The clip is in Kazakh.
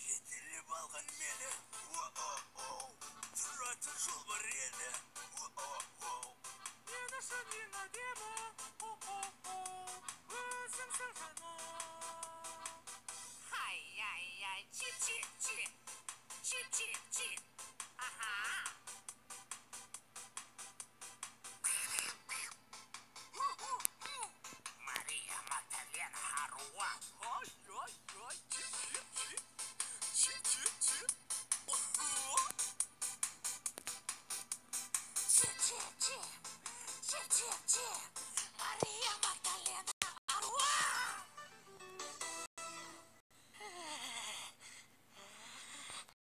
Жетелеп алған мені, тұратын жол бар еді. Мен үшін ең әдемі, өзімсің жаным. Ай-яй-яй, чип-чип-чип, чип-чип-чип. Ага. Мария Магдалена Харуа. Ай-яй-яй, чип-чип-чип, чип-чип-чип. Чип-чип-чип, чип-чип-чип. Мария Магдалена